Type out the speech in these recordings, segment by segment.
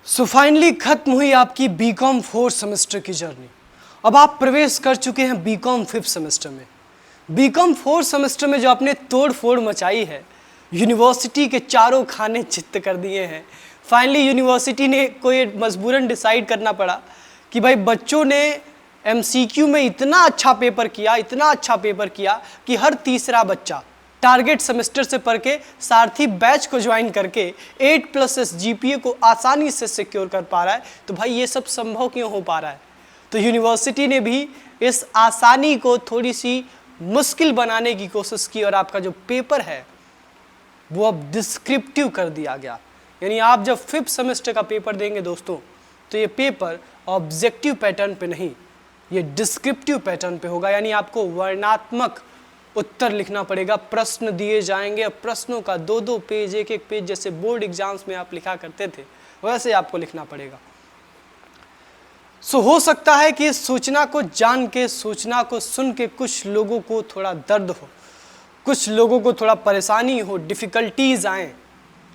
So finally खत्म हुई आपकी बीकॉम 4 सेमेस्टर की जर्नी। अब आप प्रवेश कर चुके हैं बीकॉम 5 सेमेस्टर में। बीकॉम 4 सेमेस्टर में जो आपने तोड़ फोड़ मचाई है, यूनिवर्सिटी के चारों खाने चित्त कर दिए हैं। फाइनली यूनिवर्सिटी ने कोई मजबूरन डिसाइड करना पड़ा कि भाई बच्चों ने एमसीक्यू में इतना अच्छा पेपर किया कि हर तीसरा बच्चा टारगेट सेमेस्टर से पढ़ के सारथी बैच को ज्वाइन करके 8+ जीपीए को आसानी से सिक्योर कर पा रहा है। तो भाई ये सब संभव क्यों हो पा रहा है? तो यूनिवर्सिटी ने भी इस आसानी को थोड़ी सी मुश्किल बनाने की कोशिश की और आपका जो पेपर है वो अब डिस्क्रिप्टिव कर दिया गया। यानी आप जब 5th सेमेस्टर का पेपर देंगे दोस्तों, तो ये पेपर ऑब्जेक्टिव पैटर्न पे नहीं, ये डिस्क्रिप्टिव पैटर्न पे होगा। यानी आपको वर्णनात्मक उत्तर लिखना पड़ेगा, प्रश्न दिए जाएंगे, प्रश्नों का 2-2 पेज, 1-1 पेज जैसे बोर्ड एग्जाम्स में आप लिखा करते थे वैसे आपको लिखना पड़ेगा। सो हो सकता है कि इस सूचना को जान के, सूचना को सुन के कुछ लोगों को थोड़ा दर्द हो, कुछ लोगों को थोड़ा परेशानी हो, डिफ़िकल्टीज आएँ,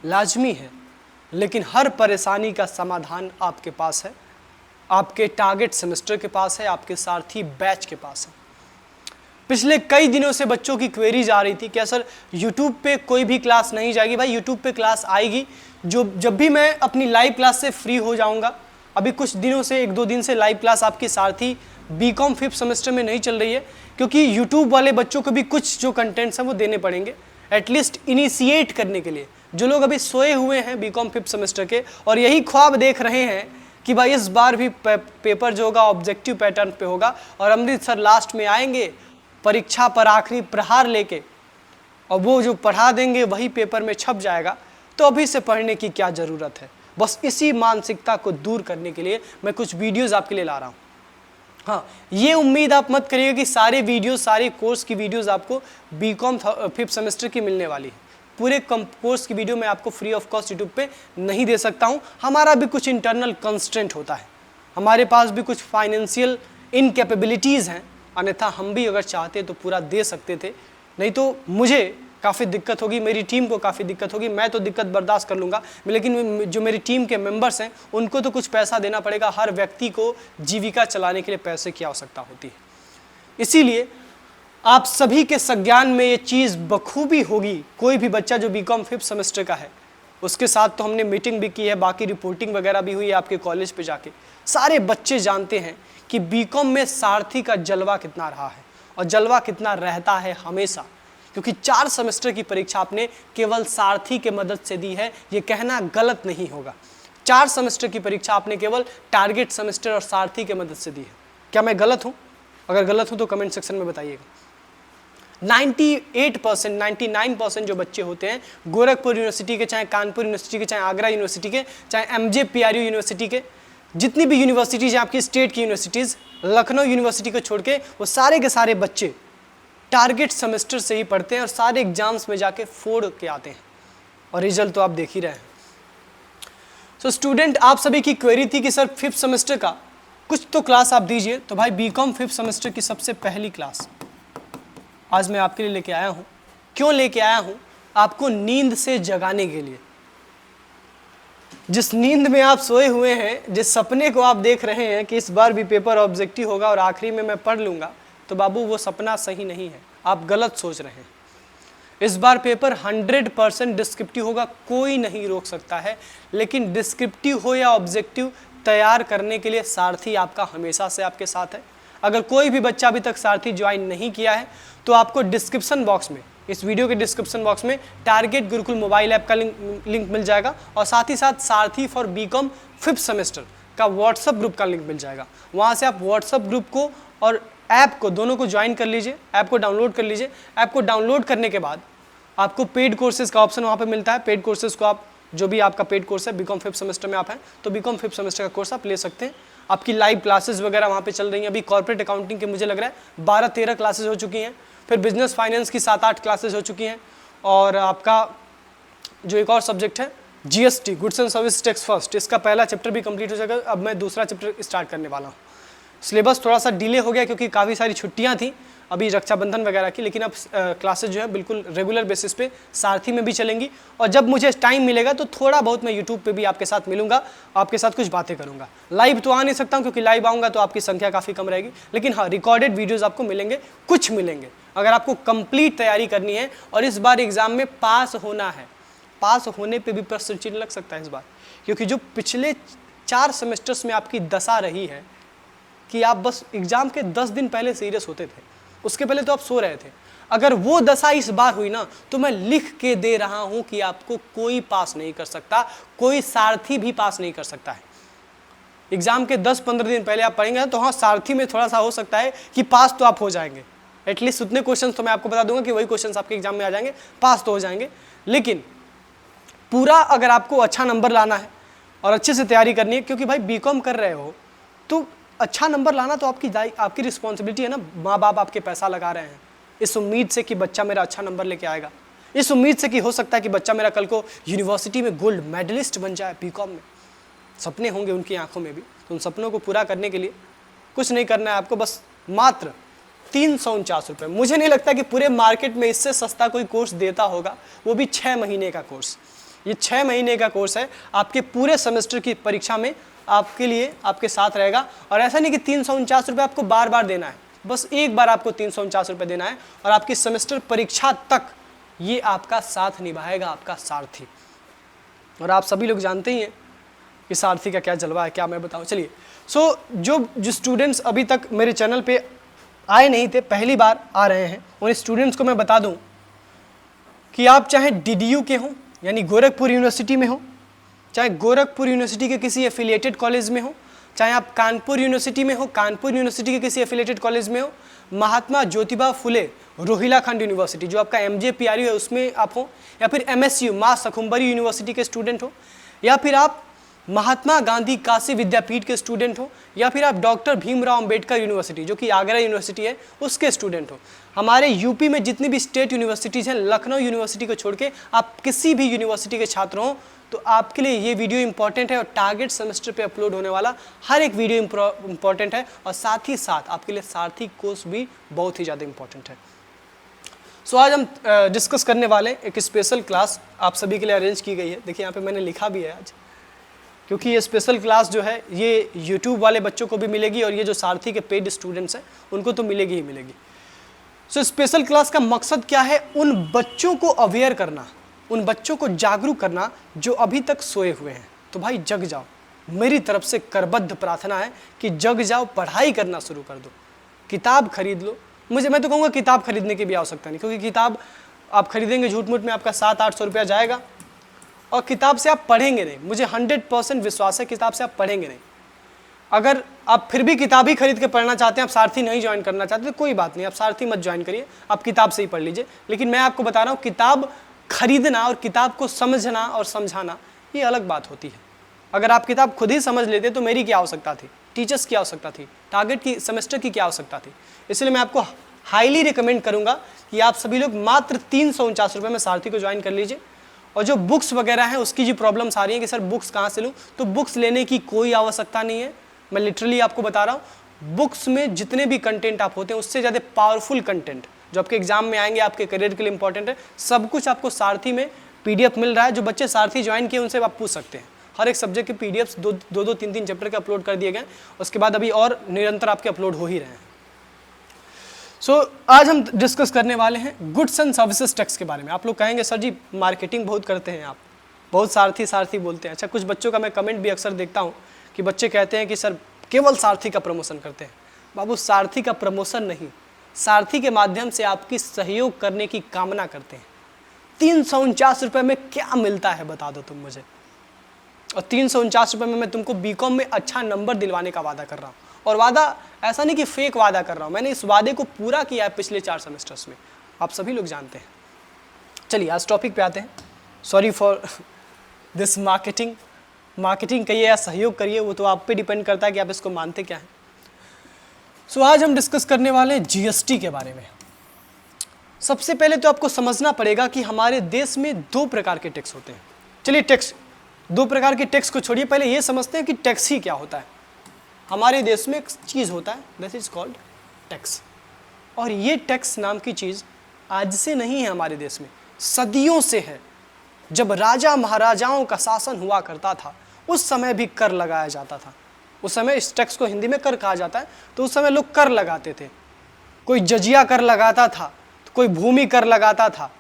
लाजमी है। लेकिन हर परेशानी का समाधान आपके पास है, आपके टारगेट सेमेस्टर के पास है, आपके सारथी बैच के पास है। पिछले कई दिनों से बच्चों की क्वेरीज आ रही थी, क्या सर यूट्यूब पे कोई भी क्लास नहीं जाएगी? भाई यूट्यूब पे क्लास आएगी, जब भी मैं अपनी लाइव क्लास से फ्री हो जाऊंगा। अभी कुछ दिनों से 1-2 दिन से लाइव क्लास आपकी सारथी बीकॉम 5th सेमेस्टर में नहीं चल रही है, क्योंकि यूट्यूब वाले बच्चों को भी कुछ जो कंटेंट्स हैं वो देने पड़ेंगे एटलीस्ट इनिशिएट करने के लिए। जो लोग अभी सोए हुए हैं बीकॉम 5th सेमेस्टर के और यही ख्वाब देख रहे हैं कि भाई इस बार भी पेपर जो होगा ऑब्जेक्टिव पैटर्न पे होगा और अमृत सर लास्ट में आएंगे परीक्षा पर आखिरी प्रहार लेके और वो जो पढ़ा देंगे वही पेपर में छप जाएगा, तो अभी से पढ़ने की क्या ज़रूरत है? बस इसी मानसिकता को दूर करने के लिए मैं कुछ वीडियोस आपके लिए ला रहा हूँ। हाँ, ये उम्मीद आप मत करिएगा कि सारे वीडियोस, सारे कोर्स की वीडियोस आपको बीकॉम 5th सेमेस्टर की मिलने वाली है। पूरे कोर्स की वीडियो मैं आपको फ्री ऑफ कॉस्ट यूट्यूब पे नहीं दे सकता हूँ। हमारा भी कुछ इंटरनल कंस्ट्रेंट होता है, हमारे पास भी कुछ फाइनेंशियल इनकैपेबिलिटीज़ हैं, अन्यथा हम भी अगर चाहते तो पूरा दे सकते थे, नहीं तो मुझे काफ़ी दिक्कत होगी, मेरी टीम को काफ़ी दिक्कत होगी। मैं तो दिक्कत बर्दाश्त कर लूँगा, लेकिन जो मेरी टीम के मेंबर्स हैं उनको तो कुछ पैसा देना पड़ेगा। हर व्यक्ति को जीविका चलाने के लिए पैसे की आवश्यकता होती है। इसीलिए आप सभी के संज्ञान में ये चीज़ बखूबी होगी। कोई भी बच्चा जो बीकॉम 5th सेमेस्टर का है, उसके साथ तो हमने मीटिंग भी की है, बाकी रिपोर्टिंग वगैरह भी हुई है आपके कॉलेज पे जाके। सारे बच्चे जानते हैं कि बीकॉम में सारथी का जलवा कितना रहा है और जलवा कितना रहता है हमेशा, क्योंकि 4 सेमेस्टर की परीक्षा आपने केवल सारथी के मदद से दी है, ये कहना गलत नहीं होगा। 4 सेमेस्टर की परीक्षा आपने केवल टारगेट सेमेस्टर और सारथी के मदद से दी है। क्या मैं गलत हूँ? अगर गलत हूँ तो कमेंट सेक्शन में बताइएगा। 98%, 99% जो बच्चे होते हैं गोरखपुर यूनिवर्सिटी के, चाहे कानपुर यूनिवर्सिटी के, चाहे आगरा यूनिवर्सिटी के, चाहे MJPRU यूनिवर्सिटी के, जितनी भी यूनिवर्सिटीज़ हैं आपकी स्टेट की यूनिवर्सिटीज़, लखनऊ यूनिवर्सिटी को छोड़ के वो सारे के सारे बच्चे टारगेट सेमेस्टर से ही पढ़ते हैं और सारे एग्जाम्स में जाके फोड़ के आते हैं और रिजल्ट तो आप देख ही रहे हैं। सो स्टूडेंट, आप सभी की क्वेरी थी कि सर 5th सेमेस्टर का कुछ तो क्लास आप दीजिए। तो भाई बीकॉम 5th सेमेस्टर की सबसे पहली क्लास आज मैं आपके लिए लेके आया हूँ। क्यों लेके आया हूँ? आपको नींद से जगाने के लिए। जिस नींद में आप सोए हुए हैं, जिस सपने को आप देख रहे हैं कि इस बार भी पेपर ऑब्जेक्टिव होगा और आखिरी में मैं पढ़ लूँगा, तो बाबू वो सपना सही नहीं है, आप गलत सोच रहे हैं। इस बार पेपर 100% डिस्क्रिप्टिव होगा, कोई नहीं रोक सकता है। लेकिन डिस्क्रिप्टिव हो या ऑब्जेक्टिव, तैयार करने के लिए सारथी आपका हमेशा से आपके साथ है। अगर कोई भी बच्चा अभी तक सारथी ज्वाइन नहीं किया है तो आपको डिस्क्रिप्शन बॉक्स में, इस वीडियो के डिस्क्रिप्शन बॉक्स में टारगेट गुरुकुल मोबाइल ऐप का लिंक मिल जाएगा और साथ ही साथ सारथी फॉर बीकॉम 5th सेमेस्टर का व्हाट्सअप ग्रुप का लिंक मिल जाएगा। वहाँ से आप व्हाट्सअप ग्रुप को और ऐप को, दोनों को ज्वाइन कर लीजिए, ऐप को डाउनलोड कर लीजिए। ऐप को डाउनलोड करने के बाद आपको पेड कोर्सेज का ऑप्शन वहाँ पर मिलता है। पेड कोर्सेज को आप, जो भी आपका पेड कोर्स है बीकॉम 5th सेमेस्टर में आप हैं तो बीकॉम 5th सेमेस्टर का कोर्स आप ले सकते हैं। आपकी लाइव क्लासेस वगैरह वहाँ पे चल रही हैं। अभी कॉर्पोरेट अकाउंटिंग के मुझे लग रहा है 12-13 क्लासेस हो चुकी हैं, फिर बिजनेस फाइनेंस की 7-8 क्लासेस हो चुकी हैं, और आपका जो एक और सब्जेक्ट है GST, goods and service tax first, इसका पहला चैप्टर भी कंप्लीट हो जाएगा। अब मैं दूसरा चैप्टर स्टार्ट करने वाला हूँ। सिलेबस थोड़ा सा डिले हो गया क्योंकि काफ़ी सारी छुट्टियाँ थी, अभी रक्षाबंधन वगैरह की, लेकिन अब क्लासेज जो है बिल्कुल रेगुलर बेसिस पे सारथी में भी चलेंगी। और जब मुझे टाइम मिलेगा तो थोड़ा बहुत मैं यूट्यूब पे भी आपके साथ मिलूंगा, आपके साथ कुछ बातें करूंगा। लाइव तो आ नहीं सकता हूँ क्योंकि लाइव आऊँगा तो आपकी संख्या काफ़ी कम रहेगी, लेकिन हाँ रिकॉर्डेड वीडियोज़ आपको मिलेंगे, कुछ मिलेंगे। अगर आपको कंप्लीट तैयारी करनी है और इस बार एग्जाम में पास होना है, पास होने पे भी प्रश्न चिन्ह लग सकता है इस बार, क्योंकि जो पिछले 4 सेमेस्टर्स में आपकी दशा रही है कि आप बस एग्जाम के 10 दिन पहले सीरियस होते थे, उसके पहले तो आप सो रहे थे। अगर वो दशा इस बार हुई ना तो मैं लिख के दे रहा हूं कि आपको कोई पास नहीं कर सकता, कोई सारथी भी पास नहीं कर सकता है। एग्जाम के 10-15 दिन पहले आप पढ़ेंगे तो हाँ सारथी में थोड़ा सा हो सकता है कि पास तो आप हो जाएंगे, एटलीस्ट उतने क्वेश्चन तो मैं आपको बता दूंगा कि वही क्वेश्चन आपके एग्जाम में आ जाएंगे, पास तो हो जाएंगे। लेकिन पूरा अगर आपको अच्छा नंबर लाना है और अच्छे से तैयारी करनी है, क्योंकि भाई बीकॉम कर रहे हो तो अच्छा नंबर लाना तो आपकी रिस्पॉन्सिबिलिटी है ना। माँ बाप आपके पैसा लगा रहे हैं इस उम्मीद से कि बच्चा मेरा अच्छा नंबर लेके आएगा, इस उम्मीद से कि हो सकता है कि बच्चा मेरा कल को यूनिवर्सिटी में गोल्ड मेडलिस्ट बन जाए। बीकॉम में सपने होंगे उनकी आंखों में भी, तो उन सपनों को पूरा करने के लिए कुछ नहीं करना है आपको, बस मात्र 349 रुपये। मुझे नहीं लगता कि पूरे मार्केट में इससे सस्ता कोई कोर्स देता होगा, वो भी 6 महीने का कोर्स। ये 6 महीने का कोर्स है, आपके पूरे सेमेस्टर की परीक्षा में आपके लिए आपके साथ रहेगा। और ऐसा नहीं कि 349 रुपये आपको बार बार देना है, बस एक बार आपको 349 रुपये देना है और आपकी सेमेस्टर परीक्षा तक ये आपका साथ निभाएगा आपका सारथी। और आप सभी लोग जानते ही हैं कि सारथी का क्या जलवा है, क्या मैं बताऊं। चलिए जो स्टूडेंट्स अभी तक मेरे चैनल पे आए नहीं थे, पहली बार आ रहे हैं, उन स्टूडेंट्स को मैं बता दूं कि आप चाहे DDU के हों यानी गोरखपुर यूनिवर्सिटी में हो, चाहे गोरखपुर यूनिवर्सिटी के किसी एफिलिएटेड कॉलेज में हो, चाहे आप कानपुर यूनिवर्सिटी में हो, कानपुर यूनिवर्सिटी के किसी एफिलिएटेड कॉलेज में हो, महात्मा ज्योतिबा फुले रोहिलाखंड यूनिवर्सिटी जो आपका MJPRU है उसमें आप हो, या फिर MSU माँ सखुम्बरी यूनिवर्सिटी के स्टूडेंट हो, या फिर आप महात्मा गांधी काशी विद्यापीठ के स्टूडेंट हो, या फिर आप डॉक्टर भीमराव अंबेडकर यूनिवर्सिटी जो कि आगरा यूनिवर्सिटी है उसके स्टूडेंट हो। हमारे यूपी में जितनी भी स्टेट यूनिवर्सिटीज़ हैं, लखनऊ यूनिवर्सिटी को छोड़ के आप किसी भी यूनिवर्सिटी के छात्र हों तो आपके लिए ये वीडियो इंपॉर्टेंट है। और टारगेट सेमेस्टर पे अपलोड होने वाला हर एक वीडियो इंपॉर्टेंट है, और साथ ही साथ आपके लिए सारथी कोर्स भी बहुत ही ज़्यादा इंपॉर्टेंट है। सो आज हम डिस्कस करने वाले एक स्पेशल क्लास आप सभी के लिए अरेंज की गई है। देखिए यहाँ पे मैंने लिखा भी है आज, क्योंकि ये स्पेशल क्लास जो है ये यूट्यूब वाले बच्चों को भी मिलेगी और ये जो सारथी के पेड स्टूडेंट्स हैं उनको तो मिलेगी ही मिलेगी। सो स्पेशल क्लास का मकसद क्या है? उन बच्चों को अवेयर करना, उन बच्चों को जागरूक करना जो अभी तक सोए हुए हैं। तो भाई जग जाओ, मेरी तरफ से करबद्ध प्रार्थना है कि जग जाओ, पढ़ाई करना शुरू कर दो, किताब खरीद लो। मैं तो कहूँगा किताब खरीदने की भी आवश्यकता नहीं, क्योंकि किताब आप खरीदेंगे झूठ मूठ में आपका 700-800 रुपया जाएगा और किताब से आप पढ़ेंगे नहीं। मुझे 100% विश्वास है किताब से आप पढ़ेंगे नहीं। अगर आप फिर भी किताब ही खरीद के पढ़ना चाहते हैं, आप सारथी नहीं ज्वाइन करना चाहते तो कोई बात नहीं, आप सारथी मत ज्वाइन करिए, आप किताब से ही पढ़ लीजिए। लेकिन मैं आपको बता रहा हूँ किताब खरीदना और किताब को समझना और समझाना ये अलग बात होती है। अगर आप किताब खुद ही समझ लेते तो मेरी क्या आवश्यकता थी, टीचर्स की आवश्यकता थी, टारगेट की सेमेस्टर की क्या आवश्यकता थी। इसलिए मैं आपको हाईली रिकमेंड करूँगा कि आप सभी लोग मात्र 349 रुपये में सारथी को ज्वाइन कर लीजिए। और जो बुक्स वगैरह हैं उसकी जो प्रॉब्लम्स आ रही हैं कि सर बुक्स कहाँ से लूँ, तो बुक्स लेने की कोई आवश्यकता नहीं है। मैं लिटरली आपको बता रहा हूँ, बुक्स में जितने भी कंटेंट आप होते हैं उससे ज़्यादा पावरफुल कंटेंट जो आपके एग्जाम में आएंगे, आपके करियर के लिए इंपॉर्टेंट है, सब कुछ आपको सारथी में PDF मिल रहा है। जो बच्चे सारथी ज्वाइन किए उनसे आप पूछ सकते हैं। हर एक सब्जेक्ट के PDFs 2-3 चैप्टर के अपलोड कर दिए गए, उसके बाद अभी और निरंतर आपके अपलोड हो ही रहे हैं। आज हम डिस्कस करने वाले हैं गुड्स एंड सर्विसेज टैक्स के बारे में। आप लोग कहेंगे सर जी मार्केटिंग बहुत करते हैं आप, बहुत सारथी बोलते हैं। अच्छा, कुछ बच्चों का मैं कमेंट भी अक्सर देखता हूँ कि बच्चे कहते हैं कि सर केवल सारथी का प्रमोशन करते हैं। बाबू सारथी का प्रमोशन नहीं, सारथी के माध्यम से आपकी सहयोग करने की कामना करते हैं। 349 रुपये में क्या मिलता है बता दो तुम मुझे, और 349 रुपये में मैं तुमको बीकॉम में अच्छा नंबर दिलवाने का वादा कर रहा हूँ। और वादा ऐसा नहीं कि फेक वादा कर रहा हूँ, मैंने इस वादे को पूरा किया है पिछले 4 सेमेस्टर्स में, आप सभी लोग जानते हैं। चलिए आज टॉपिक पे आते हैं। सॉरी फॉर दिस मार्केटिंग कहिए या सहयोग करिए, वो तो आप पे डिपेंड करता है कि आप इसको मानते क्या हैं। आज हम डिस्कस करने वाले हैं GST के बारे में। सबसे पहले तो आपको समझना पड़ेगा कि हमारे देश में 2 प्रकार के टैक्स होते हैं। चलिए टैक्स, 2 प्रकार के टैक्स को छोड़िए, पहले ये समझते हैं कि टैक्स ही क्या होता है। हमारे देश में एक चीज़ होता है दैट इज कॉल्ड टैक्स, और ये टैक्स नाम की चीज़ आज से नहीं है हमारे देश में, सदियों से है। जब राजा महाराजाओं का शासन हुआ करता था उस समय भी कर लगाया जाता था। उस समय इस टैक्स को हिंदी में कर कहा जाता है। तो उस समय लोग कर लगाते थे। कोई जजिया कर लगाता था, तो कोई भूमि कर लगाता था,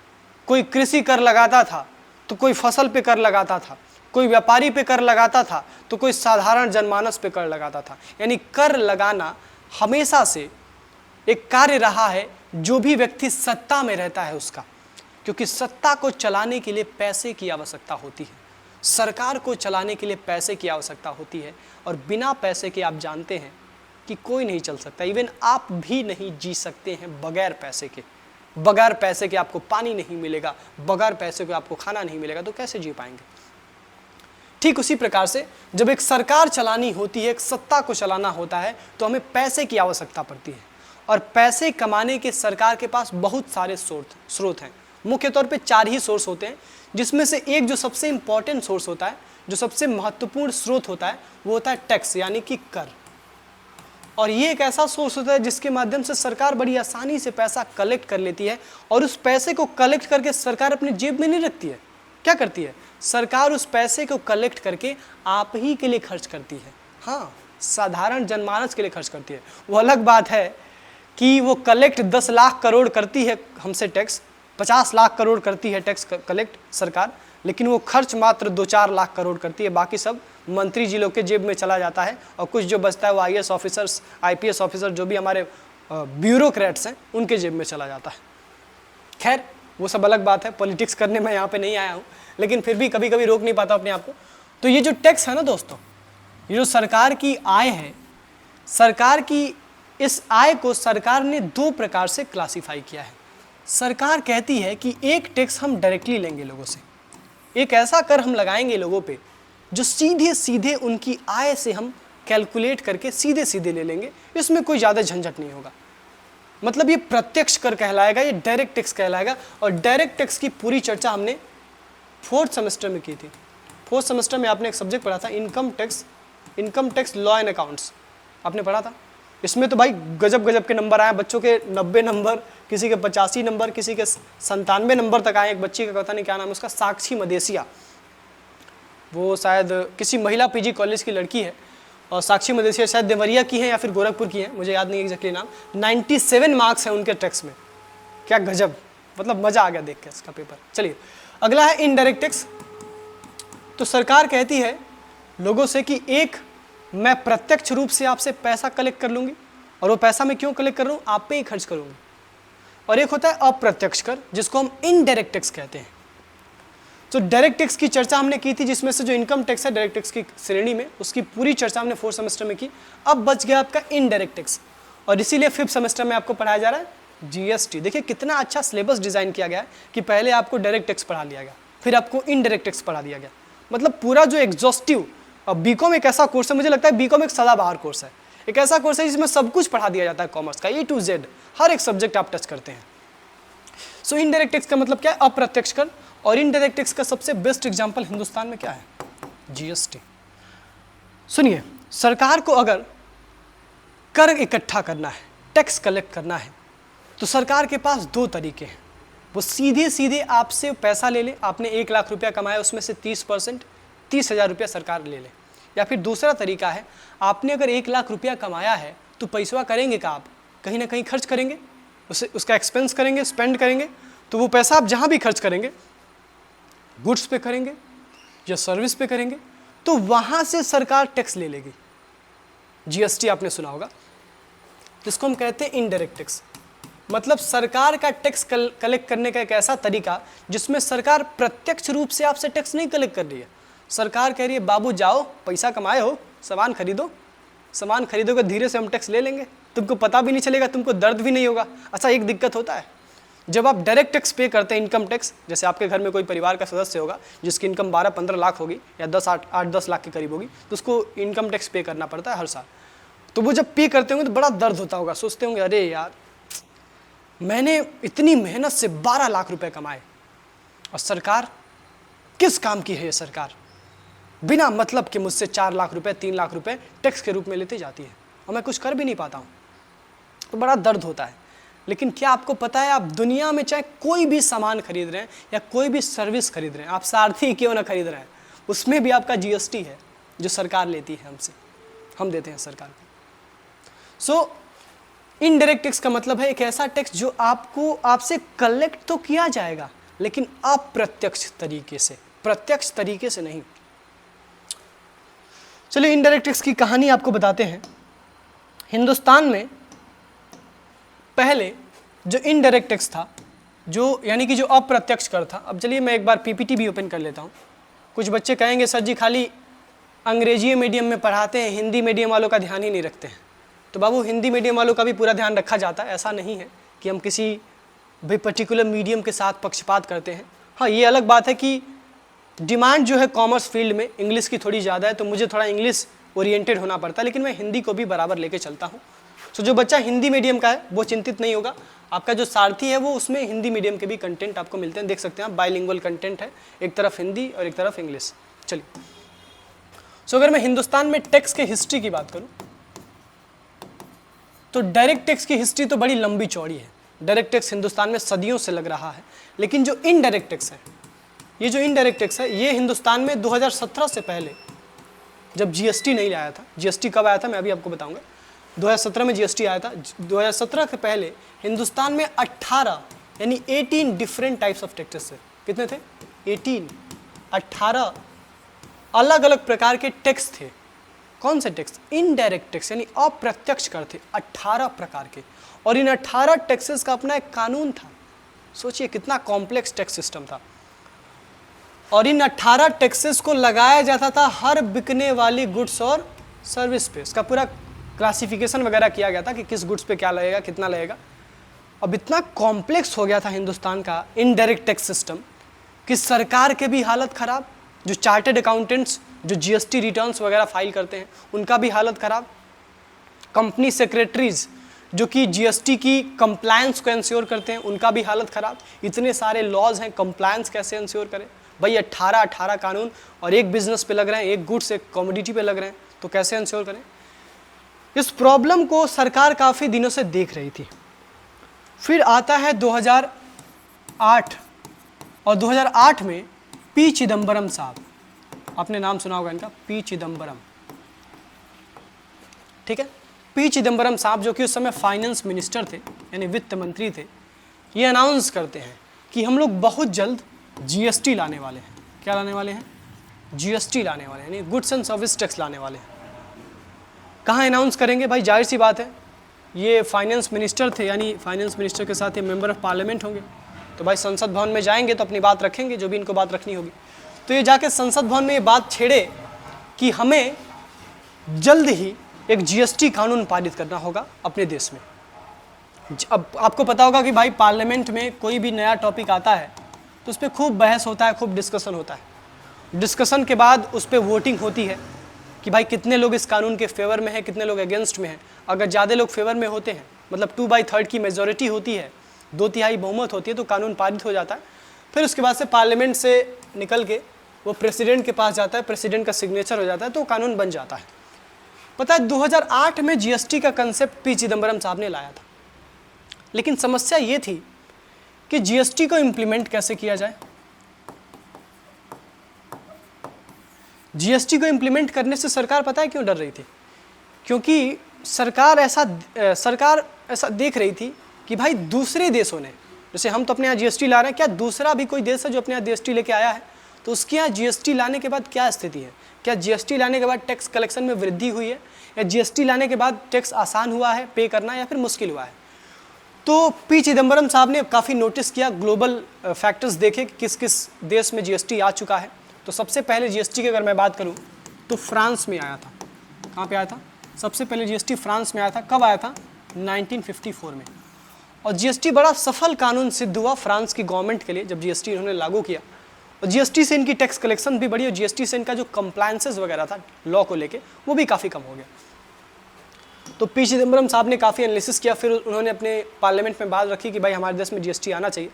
कोई कृषि कर लगाता था, तो कोई फसल पे कर लगाता था, कोई व्यापारी पे कर लगाता था, तो कोई साधारण जनमानस पे कर लगाता था। यानी कर लगाना हमेशा से एक कार्य रहा है जो भी व्यक्ति सत्ता में रहता है उसका, क्योंकि सत्ता को चलाने के लिए पैसे की आवश्यकता होती है, सरकार को चलाने के लिए पैसे की आवश्यकता होती है। और बिना पैसे के आप जानते हैं कि कोई नहीं चल सकता। इवन आप भी नहीं जी सकते हैं बगैर पैसे के। बगैर पैसे के आपको पानी नहीं मिलेगा, बगैर पैसे के आपको खाना नहीं मिलेगा, तो कैसे जी पाएंगे। ठीक उसी प्रकार से जब एक सरकार चलानी होती है, एक सत्ता को चलाना होता है, तो हमें पैसे की आवश्यकता पड़ती है। और पैसे कमाने के सरकार के पास बहुत सारे स्रोत हैं। मुख्य तौर पे 4 ही सोर्स होते हैं, जिसमें से एक जो सबसे इंपॉर्टेंट सोर्स होता है, जो सबसे महत्वपूर्ण स्रोत होता है, वो होता है टैक्स, यानी कि कर। और ये एक ऐसा सोर्स होता है जिसके माध्यम से सरकार बड़ी आसानी से पैसा कलेक्ट कर लेती है। और उस पैसे को कलेक्ट करके सरकार अपनी जेब में नहीं रखती है। क्या करती है? सरकार उस पैसे को कलेक्ट करके आप ही के लिए खर्च करती है। हाँ, साधारण जनमानस के लिए खर्च करती है। वो अलग बात है कि वो कलेक्ट 10 लाख करोड़ करती है हमसे टैक्स, 50 लाख करोड़ करती है टैक्स कलेक्ट सरकार, लेकिन वो खर्च मात्र 2-4 लाख करोड़ करती है। बाकी सब मंत्री जी लोग के जेब में चला जाता है। और कुछ जो बचता है वो IAS ऑफिसर्स, IPS ऑफिसर, जो भी हमारे ब्यूरोक्रेट्स हैं, उनके जेब में चला जाता है। खैर, वो सब अलग बात है, पॉलिटिक्स करने में यहाँ पे नहीं आया हूँ, लेकिन फिर भी कभी कभी रोक नहीं पाता अपने आप को। तो ये जो टैक्स है ना दोस्तों, ये जो सरकार की आय है, सरकार की इस आय को सरकार ने 2 प्रकार से क्लासीफाई किया है। सरकार कहती है कि एक टैक्स हम डायरेक्टली लेंगे लोगों से, एक ऐसा कर हम लगाएंगे लोगों पे जो सीधे सीधे उनकी आय से हम कैलकुलेट करके सीधे सीधे ले लेंगे, इसमें कोई ज़्यादा झंझट नहीं होगा। मतलब ये प्रत्यक्ष कर कहलाएगा, ये डायरेक्ट टैक्स कहलाएगा। और डायरेक्ट टैक्स की पूरी चर्चा हमने 4th सेमेस्टर में की थी। 4th सेमेस्टर में आपने एक सब्जेक्ट पढ़ा था, income tax law and accounts, आपने पढ़ा था। इसमें तो भाई गजब गजब के नंबर आए, बच्चों के 90 नंबर, किसी के 85 नंबर, किसी के 97 नंबर तक आए। एक बच्ची का पता नहीं क्या नाम है उसका, साक्षी मदेसिया, वो शायद किसी महिला PG कॉलेज की लड़की है। और साक्षी मदेसिया शायद देवरिया की है या फिर गोरखपुर की है, मुझे याद नहीं एग्जैक्टली नाम। 97 मार्क्स है उनके टैक्स में, क्या गजब, मतलब मज़ा आ गया देख के इसका पेपर। चलिए अगला है इनडायरेक्ट टैक्स। तो सरकार कहती है लोगों से कि एक, मैं प्रत्यक्ष रूप से आपसे पैसा कलेक्ट कर लूँगी, और वो पैसा मैं क्यों कलेक्ट कर रहा हूँ, आप पे ही खर्च करूँगी। और एक होता है अप्रत्यक्ष कर, जिसको हम इनडायरेक्ट टैक्स कहते हैं। तो डायरेक्ट टैक्स की चर्चा हमने की थी, जिसमें से जो इनकम टैक्स है डायरेक्ट टैक्स की श्रेणी में, उसकी पूरी चर्चा हमने 4th सेमेस्टर में की। अब बच गया आपका इनडायरेक्ट टैक्स, और इसीलिए 5th सेमेस्टर में आपको पढ़ाया जा रहा है GST। देखिए कितना अच्छा सिलेबस डिज़ाइन किया गया है कि पहले आपको डायरेक्ट टैक्स पढ़ा लिया गया, फिर आपको इनडायरेक्ट टैक्स पढ़ा दिया गया। मतलब पूरा जो एग्जॉस्टिव, और बीकॉम एक ऐसा कोर्स है, मुझे लगता है बीकॉम एक सदाबहार कोर्स है, एक ऐसा कोर्स है जिसमें सब कुछ पढ़ा दिया जाता है, कॉमर्स का A to Z, हर एक सब्जेक्ट आप टच करते हैं। सो इनडायरेक्ट टैक्स का मतलब क्या है, अप्रत्यक्ष कर। और इनडायरेक्ट टैक्स का सबसे बेस्ट एग्जांपल हिंदुस्तान में क्या है, GST। सुनिए, सरकार को अगर कर इकट्ठा करना है, टैक्स कलेक्ट करना है, तो सरकार के पास 2 तरीके हैं। वो सीधे सीधे आपसे पैसा ले ले, आपने 1 लाख रुपया कमाया, उसमें से 30% 30,000 रुपया सरकार ले ले। या फिर दूसरा तरीका है, आपने अगर 1 लाख रुपया कमाया है तो पैसा करेंगे का आप कहीं ना कहीं खर्च करेंगे, उसका एक्सपेंस करेंगे, स्पेंड करेंगे। तो वो पैसा आप जहाँ भी खर्च करेंगे, गुड्स पे करेंगे या सर्विस पे करेंगे, तो वहाँ से सरकार टैक्स ले लेगी। GST आपने सुना होगा, जिसको हम कहते हैं इनडायरेक्ट टैक्स। मतलब सरकार का टैक्स कलेक्ट करने का एक ऐसा तरीका जिसमें सरकार प्रत्यक्ष रूप से आपसे टैक्स नहीं कलेक्ट कर रही है। सरकार कह रही है बाबू जाओ, पैसा कमाए हो, सामान खरीदो, सामान खरीदोगे धीरे से हम टैक्स ले लेंगे, तुमको पता भी नहीं चलेगा, तुमको दर्द भी नहीं होगा। अच्छा, एक दिक्कत होता है, जब आप डायरेक्ट टैक्स पे करते हैं, इनकम टैक्स, जैसे आपके घर में कोई परिवार का सदस्य होगा जिसकी इनकम 12-15 लाख होगी या 8-10 लाख के करीब होगी, तो उसको इनकम टैक्स पे करना पड़ता है हर साल। तो वो जब पे करते होंगे तो बड़ा दर्द होता होगा, सोचते होंगे अरे यार मैंने इतनी मेहनत से 12 लाख रुपए कमाए, और सरकार किस काम की है ये सरकार, बिना मतलब के मुझसे 4 लाख रुपए 3 लाख रुपए टैक्स के रूप में लेती जाती है, और मैं कुछ कर भी नहीं पाता हूँ। तो बड़ा दर्द होता है। लेकिन क्या आपको पता है, आप दुनिया में चाहे कोई भी सामान खरीद रहे हैं या कोई भी सर्विस खरीद रहे हैं, आप सारथी क्यों ना खरीद रहे हैं, उसमें भी आपका जीएसटी है जो सरकार लेती है हमसे, हम देते हैं सरकार को। सो इनडायरेक्ट टैक्स का मतलब है एक ऐसा टैक्स जो आपसे कलेक्ट तो किया जाएगा लेकिन अप्रत्यक्ष तरीके से, प्रत्यक्ष तरीके से नहीं। चलिए इनडायरेक्ट टैक्स की कहानी आपको बताते हैं। हिंदुस्तान में पहले जो इनडायरेक्ट टैक्स था, जो यानी कि जो अप्रत्यक्ष कर था, अब चलिए मैं एक बार पीपीटी भी ओपन कर लेता हूँ। कुछ बच्चे कहेंगे सर जी खाली अंग्रेजी मीडियम में पढ़ाते हैं, हिंदी मीडियम वालों का ध्यान ही नहीं रखते हैं। तो बाबू हिंदी मीडियम वालों का भी पूरा ध्यान रखा जाता है, ऐसा नहीं है कि हम किसी भी पर्टिकुलर मीडियम के साथ पक्षपात करते हैं। हाँ, ये अलग बात है कि डिमांड जो है कॉमर्स फील्ड में इंग्लिश की थोड़ी ज़्यादा है, तो मुझे थोड़ा इंग्लिश ओरिएंटेड होना पड़ता है, लेकिन मैं हिंदी को भी बराबर लेके चलता हूँ। सो जो बच्चा हिंदी मीडियम का है वो चिंतित नहीं होगा, आपका जो सारथी है वो उसमें हिंदी मीडियम के भी कंटेंट आपको मिलते हैं, देख सकते हैं आप, बाइलिंगुअल कंटेंट है, एक तरफ हिंदी और एक तरफ इंग्लिश। चलिए सो अगर मैं हिंदुस्तान में टैक्स के हिस्ट्री की बात करूं तो डायरेक्ट टैक्स की हिस्ट्री तो बड़ी लंबी चौड़ी है। डायरेक्ट टैक्स हिंदुस्तान में सदियों से लग रहा है, लेकिन जो इनडायरेक्ट टैक्स है, ये जो इनडायरेक्ट टैक्स है, ये हिंदुस्तान में 2017 से पहले जब जीएसटी नहीं आया था, जीएसटी कब आया था मैं अभी आपको बताऊंगा, 2017 में जीएसटी आया था। 2017 के पहले हिंदुस्तान में 18 यानी 18 डिफरेंट टाइप्स ऑफ टैक्सेस थे। कितने थे? 18 अलग अलग प्रकार के टैक्स थे। कौन से टैक्स? इनडायरेक्ट टैक्स यानी अप्रत्यक्ष कर थे 18 प्रकार के, और इन 18 टैक्सेस का अपना एक कानून था। सोचिए कितना कॉम्प्लेक्स टैक्स सिस्टम था, और इन 18 टैक्सेस को लगाया जाता था हर बिकने वाली गुड्स और सर्विस पे। इसका पूरा क्लासिफिकेशन वगैरह किया गया था कि किस गुड्स पे क्या लगेगा, कितना लगेगा। अब इतना कॉम्प्लेक्स हो गया था हिंदुस्तान का इनडायरेक्ट टैक्स सिस्टम कि सरकार के भी हालत ख़राब, जो चार्टर्ड अकाउंटेंट्स जो जीएसटी रिटर्न्स वगैरह फाइल करते हैं उनका भी हालत ख़राब, कंपनी सेक्रेटरीज जो कि जीएसटी की कंप्लायंस को इंश्योर करते हैं उनका भी हालत ख़राब। इतने सारे लॉज हैं, कंप्लायंस कैसे इंश्योर करें भाई, 18 कानून, और एक बिजनेस पे लग रहे हैं, एक गुड्स एक कमोडिटी पे लग रहे हैं, तो कैसे इंश्योर करें। इस प्रॉब्लम को सरकार काफ़ी दिनों से देख रही थी। फिर आता है 2008, और 2008 में पी चिदम्बरम साहब, आपने नाम सुना होगा इनका, पी चिदम्बरम, ठीक है। पी चिदम्बरम साहब जो कि उस समय फाइनेंस मिनिस्टर थे यानी वित्त मंत्री थे, ये अनाउंस करते हैं कि हम लोग बहुत जल्द जीएसटी लाने वाले हैं। क्या लाने वाले हैं? जीएसटी लाने वाले हैं, यानी गुड्स एंड सर्विस टैक्स लाने वाले हैं। कहाँ अनाउंस करेंगे भाई? जाहिर सी बात है, ये फाइनेंस मिनिस्टर थे, यानी फाइनेंस मिनिस्टर के साथ ये मेंबर ऑफ पार्लियामेंट होंगे, तो भाई संसद भवन में जाएंगे तो अपनी बात रखेंगे, जो भी इनको बात रखनी होगी। तो ये जाके संसद भवन में ये बात छेड़े कि हमें जल्द ही एक जीएसटी कानून पारित करना होगा अपने देश में। अब आपको पता होगा कि भाई पार्लियामेंट में कोई भी नया टॉपिक आता है तो उस पर खूब बहस होता है, खूब डिस्कशन होता है। डिस्कशन के बाद उस पर वोटिंग होती है कि भाई कितने लोग इस कानून के फेवर में हैं, कितने लोग अगेंस्ट में हैं। अगर ज़्यादा लोग फेवर में होते हैं, मतलब 2/3 की मेजॉरिटी होती है, 2/3 बहुमत होती है, तो कानून पारित हो जाता है। फिर उसके बाद से पार्लियामेंट से निकल के वो प्रेसिडेंट के पास जाता है, प्रेसिडेंट का सिग्नेचर हो जाता है, तो कानून बन जाता है। पता है 2008 में जीएसटी का कंसेप्ट पी चिदम्बरम साहब ने लाया था, लेकिन समस्या ये थी कि जीएसटी को इम्प्लीमेंट कैसे किया जाए। जीएसटी को इम्प्लीमेंट करने से सरकार पता है क्यों डर रही थी? क्योंकि सरकार ऐसा देख रही थी कि भाई दूसरे देशों ने, जैसे हम तो अपने यहाँ जीएसटी ला रहे हैं, क्या दूसरा भी कोई देश है जो अपने यहाँ जीएसटी लेके आया है? तो उसके यहाँ जीएसटी लाने के बाद क्या स्थिति है? क्या जीएसटी लाने के बाद टैक्स कलेक्शन में वृद्धि हुई है, या जीएसटी लाने के बाद टैक्स आसान हुआ है पे करना, या फिर मुश्किल हुआ है? तो पी चिदम्बरम साहब ने काफ़ी नोटिस किया, ग्लोबल फैक्टर्स देखे कि किस किस देश में जीएसटी आ चुका है। तो सबसे पहले जीएसटी की अगर मैं बात करूं तो फ्रांस में आया था। कहाँ पे आया था? सबसे पहले जीएसटी फ्रांस में आया था। कब आया था? 1954 में। और जीएसटी बड़ा सफल कानून सिद्ध हुआ फ्रांस की गवर्नमेंट के लिए जब जीएसटी उन्होंने लागू किया। और जीएसटी से इनकी टैक्स कलेक्शन भी बढ़ी, और जीएसटी से इनका जो कंप्लायंसेस वगैरह था लॉ को लेके वो भी काफ़ी कम हो गया। तो पी चिदम्बरम साहब ने काफ़ी एनालिसिस किया, फिर उन्होंने अपने पार्लियामेंट में बात रखी कि भाई हमारे देश में जीएसटी आना चाहिए।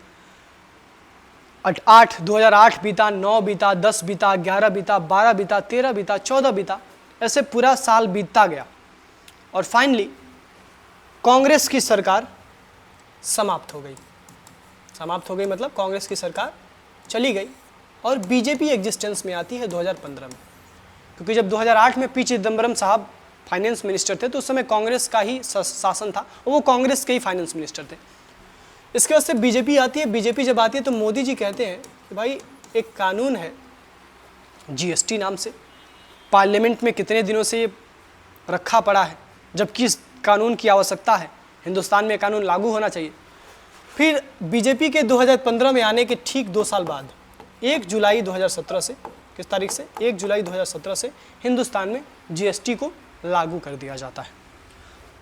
2008 बीता, 9 बीता, 10 बीता, 11 बीता, 12 बीता, 13 बीता, 14 बीता, ऐसे पूरा साल बीतता गया। और फाइनली कांग्रेस की सरकार समाप्त हो गई। समाप्त हो गई मतलब कांग्रेस की सरकार चली गई और बीजेपी एग्जिस्टेंस में आती है 2015 में, क्योंकि जब 2008 में पी चिदम्बरम साहब फाइनेंस मिनिस्टर थे तो उस समय कांग्रेस का ही शासन था और वो कांग्रेस के ही फाइनेंस मिनिस्टर थे। इसके बाद से बीजेपी आती है। बीजेपी जब आती है तो मोदी जी कहते हैं कि भाई एक कानून है जीएसटी नाम से, पार्लियामेंट में कितने दिनों से ये रखा पड़ा है, जबकि इस कानून की आवश्यकता है, हिंदुस्तान में कानून लागू होना चाहिए। फिर बीजेपी के 2015 में आने के ठीक 2 साल बाद 1 जुलाई 2017 से, किस तारीख से, 1 जुलाई 2017 से हिंदुस्तान में जीएसटी को लागू कर दिया जाता है।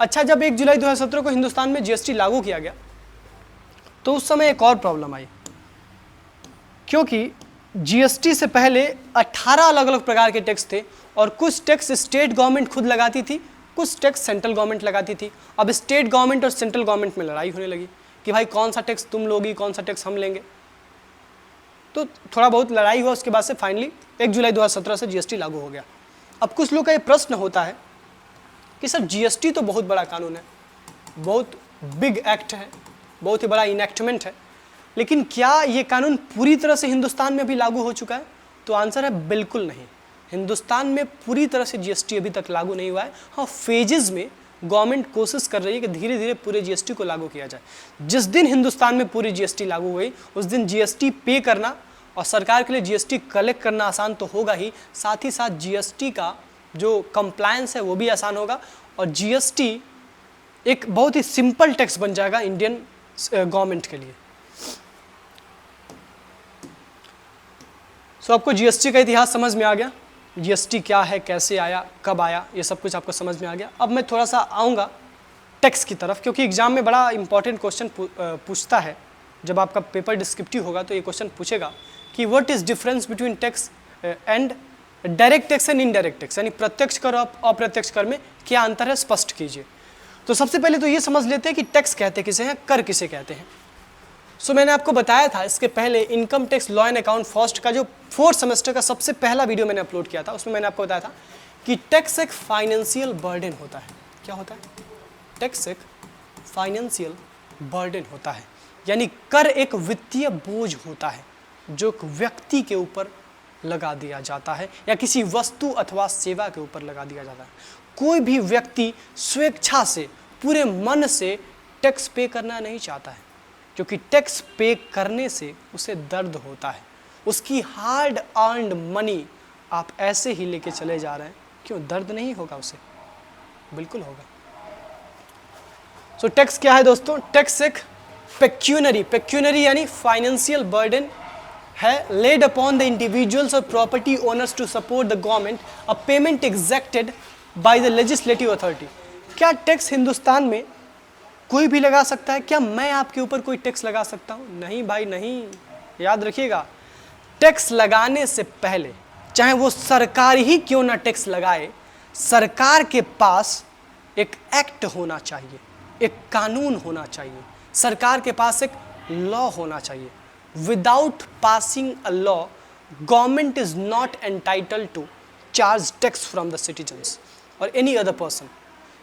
अच्छा, जब 1 जुलाई 2017 को हिंदुस्तान में जीएसटी लागू किया गया तो उस समय एक और प्रॉब्लम आई, क्योंकि जीएसटी से पहले 18 अलग अलग प्रकार के टैक्स थे और कुछ टैक्स स्टेट गवर्नमेंट खुद लगाती थी, कुछ टैक्स सेंट्रल गवर्नमेंट लगाती थी। अब स्टेट गवर्नमेंट और सेंट्रल गवर्नमेंट में लड़ाई होने लगी कि भाई कौन सा टैक्स तुम लोगी, कौन सा टैक्स हम लेंगे। तो थोड़ा बहुत लड़ाई हुआ, उसके बाद से फाइनली 1 जुलाई 2017 से जीएसटी लागू हो गया। अब कुछ लोग का ये प्रश्न होता है कि सर जीएसटी तो बहुत बड़ा कानून है, बहुत बिग एक्ट है, बहुत ही बड़ा इनैक्टमेंट है, लेकिन क्या ये कानून पूरी तरह से हिंदुस्तान में अभी लागू हो चुका है? तो आंसर है बिल्कुल नहीं। हिंदुस्तान में पूरी तरह से जीएसटी अभी तक लागू नहीं हुआ है। हाँ, फेजेस में गवर्नमेंट कोशिश कर रही है कि धीरे धीरे पूरे जीएसटी को लागू किया जाए। जिस दिन हिंदुस्तान में पूरी जीएसटी लागू हुई उस दिन जीएसटी पे करना और सरकार के लिए जीएसटी कलेक्ट करना आसान तो होगा ही, साथ ही साथ जीएसटी का जो कंप्लायंस है वो भी आसान होगा और जीएसटी एक बहुत ही सिंपल टैक्स बन जाएगा इंडियन गवर्नमेंट के लिए। आपको जीएसटी का इतिहास समझ में आ गया, जीएसटी क्या है, कैसे आया, कब आया, ये सब कुछ आपको समझ में आ गया। अब मैं थोड़ा सा आऊँगा टैक्स की तरफ, क्योंकि एग्जाम में बड़ा इंपॉर्टेंट क्वेश्चन पूछता है। जब आपका पेपर डिस्क्रिप्टिव होगा तो ये क्वेश्चन पूछेगा कि what is difference between tax and direct tax and indirect tax, यानी प्रत्यक्ष कर और अप्रत्यक्ष कर में क्या अंतर है, स्पष्ट कीजिए। तो सबसे पहले तो ये समझ लेते हैं कि टैक्स कहते किसे हैं, कर किसे कहते हैं। मैंने आपको बताया था इसके पहले income tax law and account first का जो 4th सेमेस्टर का सबसे पहला वीडियो मैंने अपलोड किया था, उसमें मैंने आपको बताया था कि टैक्स एक फाइनेंशियल बर्डन होता है। क्या होता है? टैक्स एक फाइनेंशियल बर्डन होता है, यानी कर एक वित्तीय बोझ होता है जो एक व्यक्ति के ऊपर लगा दिया जाता है या किसी वस्तु अथवा सेवा के ऊपर लगा दिया जाता है। कोई भी व्यक्ति स्वेच्छा से, पूरे मन से टैक्स पे करना नहीं चाहता है, क्योंकि टैक्स पे करने से उसे दर्द होता है। उसकी हार्ड अर्नड मनी आप ऐसे ही लेके चले जा रहे हैं, क्यों दर्द नहीं होगा उसे? बिल्कुल होगा। टैक्स क्या है दोस्तों? टैक्स एक पेक्यूनरी यानी फाइनेंशियल बर्डन है लेड अपॉन द इंडिविजुअल्स और property owners to support the government, a payment exacted by the legislative authority. क्या टैक्स हिंदुस्तान में कोई भी लगा सकता है? क्या मैं आपके ऊपर कोई टैक्स लगा सकता हूं? नहीं भाई नहीं। याद रखिएगा, टैक्स लगाने से पहले चाहे वो सरकार ही क्यों ना टैक्स लगाए, सरकार के पास एक एक्ट होना चाहिए, एक कानून होना चाहिए, सरकार के पास एक लॉ होना चाहिए। Without passing a law, government is not entitled to charge tax from the citizens और एनी अदर पर्सन।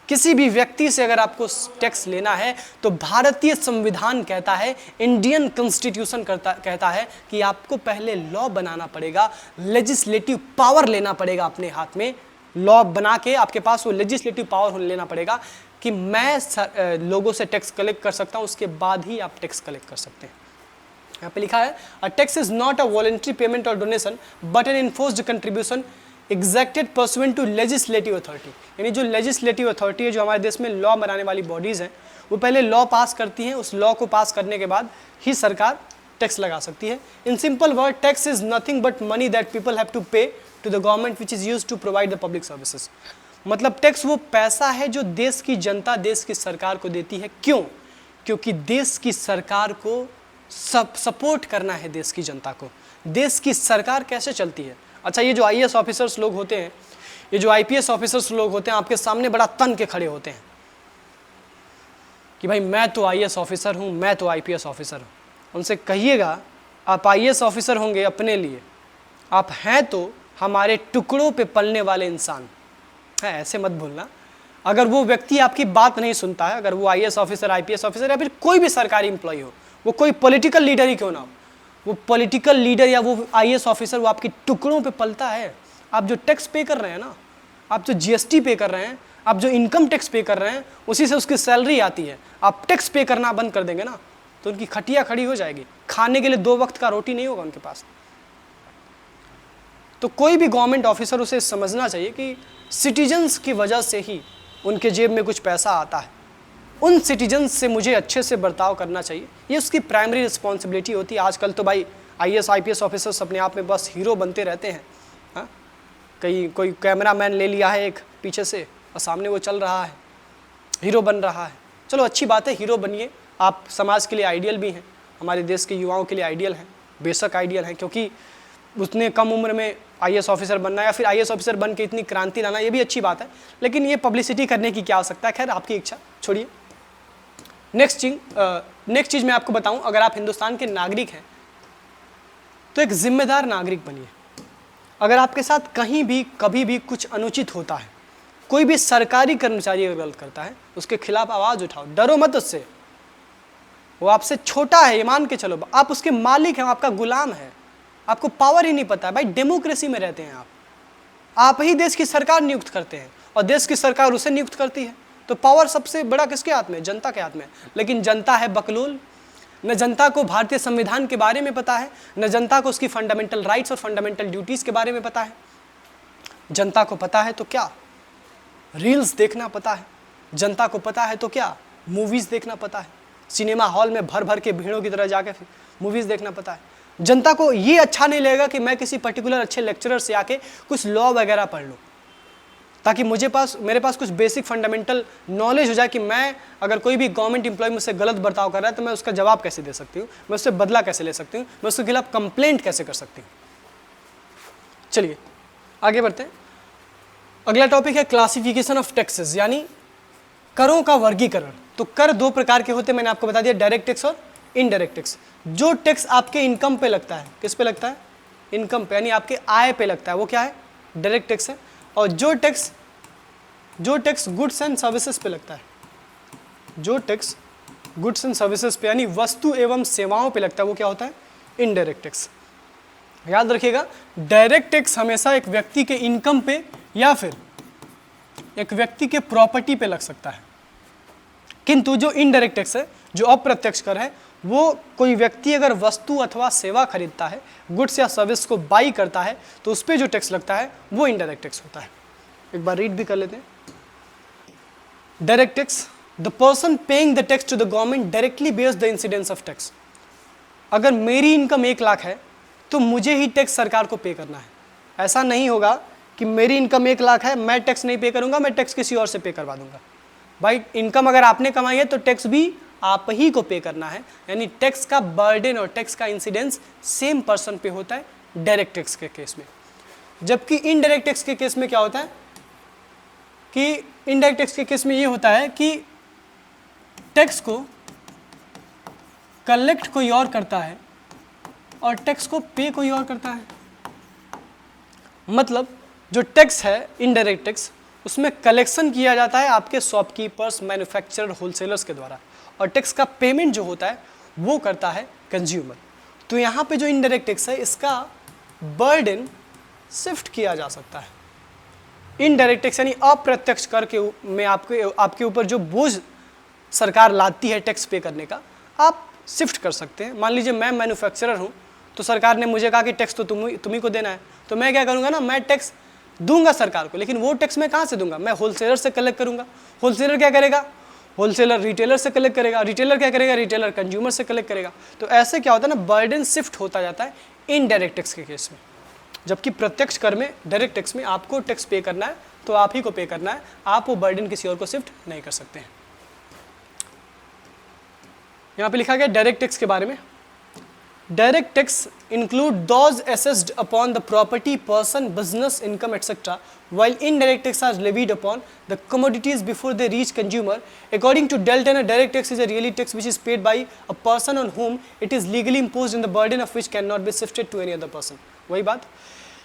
किसी भी व्यक्ति से अगर आपको टैक्स लेना है तो भारतीय संविधान कहता है, इंडियन कॉन्स्टिट्यूशन कहता है कि आपको पहले लॉ बनाना पड़ेगा, लेजिस्लेटिव पावर लेना पड़ेगा अपने हाथ में। लॉ बना के आपके पास वो लेजिस्लेटिव पावर लेना पड़ेगा कि मैं लोगों से टैक्स कलेक्ट कर सकता हूँ, उसके बाद ही आप टैक्स कलेक्ट कर सकते हैं। यहाँ पे लिखा है, a tax is not a voluntary payment और donation but an enforced contribution exacted pursuant to legislative authority. यानी जो लेजिस्लेटिव अथॉरिटी है, जो हमारे देश में लॉ बनाने वाली बॉडीज़ हैं, वो पहले लॉ पास करती हैं, उस लॉ को पास करने के बाद ही सरकार टैक्स लगा सकती है। In simple word, tax is nothing but money that people have to pay to the government which is used to provide the public services. मतलब टैक्स वो पैसा है जो देश की जनता, देश की सरकार को देती है। क्यों? क्योंकि देश की सरकार को सपोर्ट करना है, देश की जनता को। देश की सरकार कैसे चलती है? अच्छा, ये जो आईएएस ऑफिसर्स लोग होते हैं, ये जो आईपीएस ऑफिसर्स लोग होते हैं, आपके सामने बड़ा तन के खड़े होते हैं कि भाई मैं तो आईएएस ऑफिसर हूँ, मैं तो आईपीएस ऑफिसर हूँ। उनसे कहिएगा, आप आईएएस ऑफिसर होंगे अपने लिए, आप हैं तो हमारे टुकड़ों पे पलने वाले इंसान हैं, ऐसे मत भूलना। अगर वो व्यक्ति आपकी बात नहीं सुनता है, अगर वो आईएएस ऑफिसर, आईपीएस ऑफिसर या फिर कोई भी सरकारी एम्प्लॉय हो, वो कोई पॉलिटिकल लीडर ही क्यों ना हो, वो पॉलिटिकल लीडर या वो आईएएस ऑफिसर वो आपके टुकड़ों पे पलता है। आप जो टैक्स पे कर रहे हैं ना, आप जो जीएसटी पे कर रहे हैं, आप जो इनकम टैक्स पे कर रहे हैं, उसी से उसकी सैलरी आती है। आप टैक्स पे करना बंद कर देंगे ना तो उनकी खटिया खड़ी हो जाएगी, खाने के लिए 2 वक्त का रोटी नहीं होगा उनके पास। तो कोई भी गवर्नमेंट ऑफिसर उसे समझना चाहिए कि सिटीजन्स की वजह से ही उनके जेब में कुछ पैसा आता है, उन सिटीजन्स से मुझे अच्छे से बर्ताव करना चाहिए, ये उसकी प्राइमरी रिस्पॉन्सिबिलिटी होती है। आजकल तो भाई आईएएस आईपीएस ऑफिसर्स अपने आप में बस हीरो बनते रहते हैं। हाँ, कहीं कोई कैमरा मैन ले लिया है एक पीछे से और सामने वो चल रहा है, हीरो बन रहा है। चलो अच्छी बात है, हीरो बनिए, आप समाज के लिए आइडियल भी हैं, हमारे देश के युवाओं के लिए आइडियल हैं, बेशक आइडियल हैं, क्योंकि उतने कम उम्र में आईएएस ऑफिसर बनना या फिर आईएएस ऑफिसर बन के इतनी क्रांति लाना, ये भी अच्छी बात है, लेकिन ये पब्लिसिटी करने की क्या आवश्यकता है। खैर आपकी इच्छा, छोड़िए। नेक्स्ट चीज़ मैं आपको बताऊं, अगर आप हिंदुस्तान के नागरिक हैं तो एक जिम्मेदार नागरिक बनिए। अगर आपके साथ कहीं भी कभी भी कुछ अनुचित होता है, कोई भी सरकारी कर्मचारी अगर गलत करता है, उसके खिलाफ आवाज़ उठाओ, डरो मत उससे। वो आपसे छोटा है, ये मान के चलो, आप उसके मालिक हैं, आपका गुलाम है, आपको पावर ही नहीं पता है। भाई डेमोक्रेसी में रहते हैं आप ही देश की सरकार नियुक्त करते हैं और देश की सरकार उसे नियुक्त करती है, तो पावर सबसे बड़ा किसके हाथ में? जनता के हाथ में। लेकिन जनता है बकलोल, न जनता को भारतीय संविधान के बारे में पता है, न जनता को उसकी फंडामेंटल राइट्स और फंडामेंटल ड्यूटीज़ के बारे में पता है। जनता को पता है तो क्या रील्स देखना पता है, जनता को पता है तो क्या मूवीज़ देखना पता है, सिनेमा हॉल में भर भर के भीड़ों की तरह जाके मूवीज़ देखना पता है। जनता को ये अच्छा नहीं लगेगा कि मैं किसी पर्टिकुलर अच्छे लेक्चरर से आके कुछ लॉ वगैरह पढ़ लूँ, ताकि मेरे पास कुछ बेसिक फंडामेंटल नॉलेज हो जाए कि मैं अगर कोई भी गवर्नमेंट एम्प्लॉय मुझसे गलत बर्ताव कर रहा है तो मैं उसका जवाब कैसे दे सकती हूँ, मैं उससे बदला कैसे ले सकती हूँ, मैं उसके खिलाफ कंप्लेंट कैसे कर सकती हूँ। चलिए आगे बढ़ते हैं। अगला टॉपिक है क्लासिफिकेशन ऑफ टैक्सेस, यानी करों का वर्गीकरण। तो कर 2 प्रकार के होते हैं, मैंने आपको बता दिया, डायरेक्ट टैक्स और इनडायरेक्ट टैक्स। जो टैक्स आपके इनकम पे लगता है, किस पे लगता है? इनकम पे, यानी आपके आय पे लगता है, वो क्या है? डायरेक्ट टैक्स है। और जो टैक्स गुड्स एंड सर्विसेज पे लगता है, जो टैक्स गुड्स एंड सर्विसेज पे यानी वस्तु एवं सेवाओं पे लगता है, वो क्या होता है? Indirect tax. याद रखिएगा, डायरेक्ट टैक्स हमेशा एक व्यक्ति के इनकम पे या फिर एक व्यक्ति के प्रॉपर्टी पे लग सकता है, किंतु जो इनडायरेक्ट टैक्स है, जो अप्रत्यक्ष कर है, वो कोई व्यक्ति अगर वस्तु अथवा सेवा खरीदता है, गुड्स या सर्विस को बाई करता है, तो उस पर जो टैक्स लगता है वो इनडायरेक्ट टैक्स होता है। एक बार रीड भी कर लेते हैं। Direct tax, the person paying the tax to the government directly bears the incidence of tax. अगर मेरी इनकम 1 लाख है तो मुझे ही टैक्स सरकार को पे करना है। ऐसा नहीं होगा कि मेरी इनकम 1 लाख है, मैं टैक्स नहीं पे करूंगा, मैं टैक्स किसी और से पे करवा दूंगा। भाई इनकम अगर आपने कमाई है तो टैक्स भी आप ही को पे करना है, यानी टैक्स का बर्डन और टैक्स का इंसिडेंस सेम पर्सन पे होता है डायरेक्ट टैक्स के केस में। जबकि इनडायरेक्ट टैक्स के केस में क्या होता है कि इनडायरेक्ट टैक्स के केस में ये होता है कि टैक्स को कलेक्ट कोई और करता है और टैक्स को पे कोई और करता है। मतलब जो टैक्स है इनडायरेक्ट टैक्स, उसमें कलेक्शन किया जाता है आपके शॉपकीपर्स, मैन्युफैक्चरर, होलसेलर्स के द्वारा, और टैक्स का पेमेंट जो होता है वो करता है कंज्यूमर। तो यहाँ पे जो इनडायरेक्ट टैक्स है, इसका बर्डन शिफ्ट किया जा सकता है। इनडायरेक्ट टैक्स यानी अप्रत्यक्ष कर के में आपके ऊपर जो बोझ सरकार लाती है टैक्स पे करने का, आप शिफ्ट कर सकते हैं। मान लीजिए मैं मैन्युफैक्चरर हूँ, तो सरकार ने मुझे कहा कि टैक्स तो तुम्ही को देना है, तो मैं क्या करूँगा ना, मैं टैक्स दूंगा सरकार को, लेकिन वो टैक्स मैं कहाँ से दूंगा? मैं होलसेलर से कलेक्ट करूँगा। होलसेलर क्या करेगा? होलसेलर रिटेलर से कलेक्ट करेगा। रिटेलर क्या करेगा? रिटेलर कंज्यूमर से कलेक्ट करेगा। तो ऐसे क्या होता है ना, बर्डन शिफ्ट होता जाता है इनडायरेक्ट टैक्स के केस में। जबकि प्रत्यक्ष कर में, डायरेक्ट टैक्स में आपको टैक्स पे करना है तो आप ही को पे करना है, आप वो बर्डन किसी और को शिफ्ट नहीं कर सकते हैं। यहाँ पे लिखा गया डायरेक्ट टैक्स के बारे में, direct tax include those assessed upon the property, person, business, income, etc., while indirect tax are levied upon the commodities before they reach consumer. According to Delton, a direct tax is a really tax which is paid by a person on whom it is legally imposed and the burden of which cannot be shifted to any other person. वही बात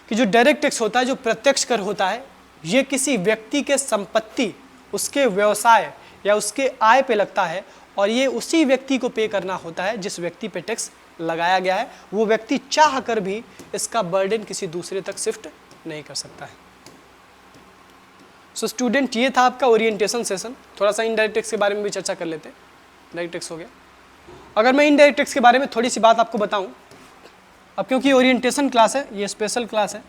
कि जो direct tax होता है, जो प्रत्यक्ष कर होता है, ये किसी व्यक्ति के संपत्ति उसके व्यवसाय या उसके आय पे लगता है और ये उसी व्यक्ति को पे करना होता है जिस व्यक्ति पे टैक्स लगाया गया है। वो व्यक्ति चाह कर भी इसका बर्डन किसी दूसरे तक शिफ्ट नहीं कर सकता है। सो स्टूडेंट, ये था आपका ओरिएंटेशन सेशन। थोड़ा सा इनडायरेक्ट टैक्स के बारे में भी चर्चा कर लेते हैं। डायरेक्ट टैक्स हो गया। अगर मैं इनडायरेक्ट टैक्स के बारे में थोड़ी सी बात आपको बताऊं, अब क्योंकि ओरिएंटेशन क्लास है, ये स्पेशल क्लास है,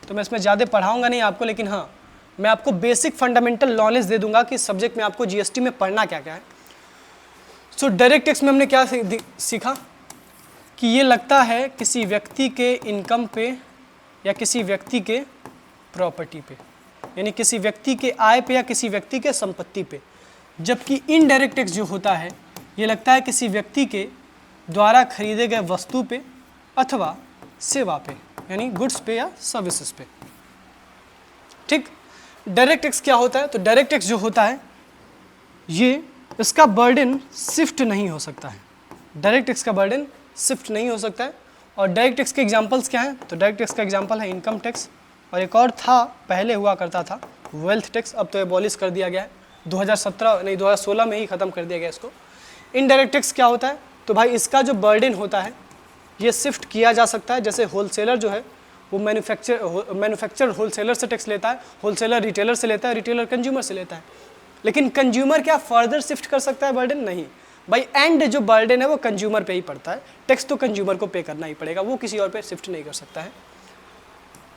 तो मैं इसमें ज़्यादा पढ़ाऊंगा नहीं आपको, लेकिन हाँ मैं आपको बेसिक फंडामेंटल नॉलेज दे दूंगा कि सब्जेक्ट में आपको जीएसटी में पढ़ना क्या क्या है। सो डायरेक्ट टैक्स में हमने क्या सीखा कि ये लगता है किसी व्यक्ति के इनकम पे या किसी व्यक्ति के प्रॉपर्टी पे, यानी किसी व्यक्ति के आय पे या किसी व्यक्ति के संपत्ति पे। जबकि इनडायरेक्ट टैक्स जो होता है ये लगता है किसी व्यक्ति के द्वारा खरीदे गए वस्तु पे अथवा सेवा पे, यानी गुड्स पे या सर्विसेज पे। ठीक। डायरेक्ट टैक्स क्या होता है? तो डायरेक्ट टैक्स जो होता है ये इसका बर्डन शिफ्ट नहीं हो सकता है। डायरेक्ट टैक्स का बर्डन शिफ्ट नहीं हो सकता है। और डायरेक्ट टैक्स के एग्जांपल्स क्या हैं? तो डायरेक्ट टैक्स का एग्जांपल है इनकम टैक्स, और एक और था पहले हुआ करता था वेल्थ टैक्स, अब तो एबॉलिश कर दिया गया है 2016 में ही ख़त्म कर दिया गया इसको। इनडायरेक्ट टैक्स क्या होता है? तो भाई इसका जो बर्डन होता है ये शिफ्ट किया जा सकता है। जैसे होलसेलर जो है वो मैन्युफैक्चर होलसेलर से टैक्स लेता है, होलसेलर रिटेलर से लेता है, रिटेलर कंज्यूमर से लेता है। लेकिन कंज्यूमर क्या फर्दर शिफ्ट कर सकता है बर्डन? नहीं भाई, एंड जो बर्डन है वो कंज्यूमर पे ही पड़ता है। टैक्स तो कंज्यूमर को पे करना ही पड़ेगा, वो किसी और पे शिफ्ट नहीं कर सकता है।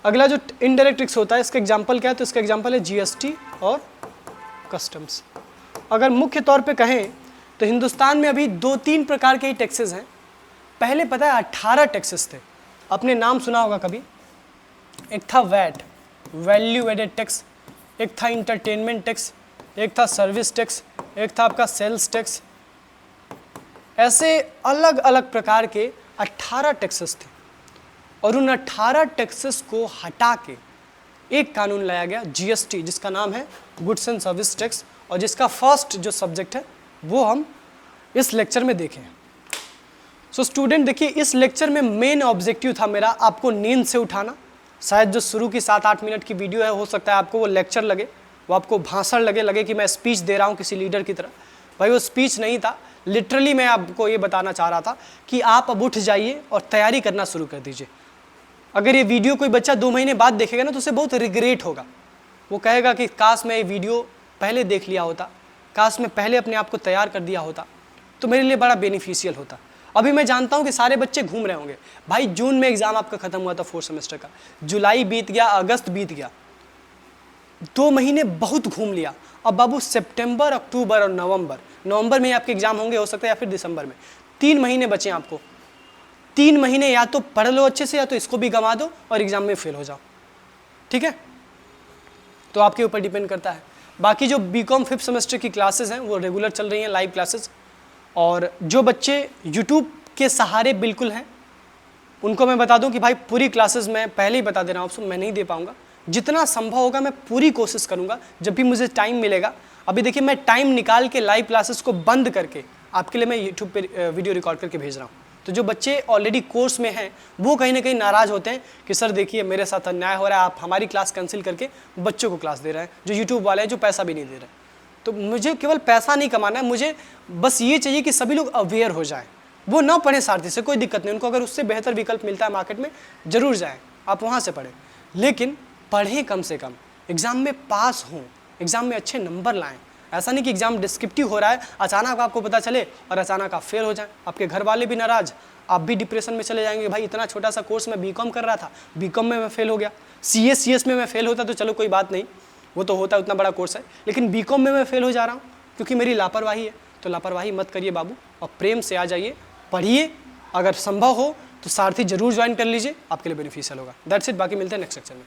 अगला जो इनडायरेक्ट टैक्स होता है इसका एग्जाम्पल क्या है? तो इसका एग्जाम्पल है जीएसटी और कस्टम्स। अगर मुख्य तौर पे कहें तो हिंदुस्तान में अभी 2-3 प्रकार के ही टैक्सेस हैं। पहले पता है 18 टैक्सेस थे, आपने नाम सुना होगा कभी। एक था वैट, वैल्यू एडेड टैक्स, एक था इंटरटेनमेंट टैक्स, एक था सर्विस टैक्स, एक था आपका सेल्स टैक्स। ऐसे अलग अलग प्रकार के 18 टैक्सेस थे और उन 18 टैक्सेस को हटा के एक कानून लाया गया जीएसटी, जिसका नाम है गुड्स एंड सर्विस टैक्स, और जिसका फर्स्ट जो सब्जेक्ट है वो हम इस लेक्चर में देखें। सो स्टूडेंट देखिए, इस लेक्चर में मेन ऑब्जेक्टिव था मेरा आपको नींद से उठाना। शायद जो शुरू की 7-8 मिनट की वीडियो है हो सकता है आपको वो लेक्चर लगे, वो आपको भाषण लगे कि मैं स्पीच दे रहा हूँ किसी लीडर की तरह। भाई वो स्पीच नहीं था, लिटरली मैं आपको ये बताना चाह रहा था कि आप अब उठ जाइए और तैयारी करना शुरू कर दीजिए। अगर ये वीडियो कोई बच्चा 2 महीने बाद देखेगा ना तो उसे बहुत रिग्रेट होगा। वो कहेगा कि काश मैं ये वीडियो पहले देख लिया होता, काश मैं पहले अपने आप को तैयार कर दिया होता तो मेरे लिए बड़ा बेनिफिशियल होता। अभी मैं जानता हूँ कि सारे बच्चे घूम रहे होंगे। भाई जून में एग्ज़ाम आपका ख़त्म हुआ था 4th सेमेस्टर का, जुलाई बीत गया, अगस्त बीत गया, 2 महीने बहुत घूम लिया। अब बाबू सितंबर, अक्टूबर और नवंबर में आपके एग्ज़ाम होंगे, हो सकता है या फिर दिसंबर में। 3 महीने बचे आपको। 3 महीने या तो पढ़ लो अच्छे से या तो इसको भी गंवा दो और एग्ज़ाम में फेल हो जाओ। ठीक है, तो आपके ऊपर डिपेंड करता है। बाकी जो बीकॉम 5th सेमेस्टर की क्लासेस हैं वो रेगुलर चल रही हैं, लाइव क्लासेस। और जो बच्चे यूट्यूब के सहारे बिल्कुल हैं उनको मैं बता दूं कि भाई पूरी क्लासेस मैं पहले ही बता दे रहा हूँ आपको, मैं नहीं दे पाऊँगा। जितना संभव होगा मैं पूरी कोशिश करूँगा जब भी मुझे टाइम मिलेगा। अभी देखिए मैं टाइम निकाल के लाइव क्लासेस को बंद करके आपके लिए मैं यूट्यूब पे वीडियो रिकॉर्ड करके भेज रहा हूँ। तो जो बच्चे ऑलरेडी कोर्स में हैं वो कहीं ना कहीं नाराज़ होते हैं कि सर देखिए मेरे साथ अन्याय हो रहा है, आप हमारी क्लास कैंसिल करके बच्चों को क्लास दे रहे हैं जो यूट्यूब वाले हैं, जो पैसा भी नहीं दे रहे। तो मुझे केवल पैसा नहीं कमाना है, मुझे बस ये चाहिए कि सभी लोग अवेयर हो जाएं। वो ना पढ़ें सारथी से, कोई दिक्कत नहीं, उनको अगर उससे बेहतर विकल्प मिलता है मार्केट में ज़रूर जाएँ, आप वहाँ से पढ़ें, लेकिन पढ़ें कम से कम, एग्ज़ाम में पास हों, एग्ज़ाम में अच्छे नंबर लाएँ। ऐसा नहीं कि एग्ज़ाम डिस्क्रिप्टिव हो रहा है, अचानक आपको पता चले और अचानक आप फेल हो जाएं, आपके घर वाले भी नाराज़, आप भी डिप्रेशन में चले जाएंगे। भाई इतना छोटा सा कोर्स मैं बीकॉम कर रहा था, बीकॉम में मैं फेल हो गया, सीएस में मैं फेल होता तो चलो कोई बात नहीं, वो तो होता है, उतना बड़ा कोर्स है, लेकिन बीकॉम में मैं फेल हो जा रहा हूँ क्योंकि मेरी लापरवाही है। तो लापरवाही मत करिए बाबू, और प्रेम से आ जाइए, पढ़िए, अगर संभव हो तो सारथी जरूर ज्वाइन कर लीजिए, आपके लिए बेनिफिशियल होगा। दैट्स इट, बाकी मिलते हैं नेक्स्ट लेक्चर में।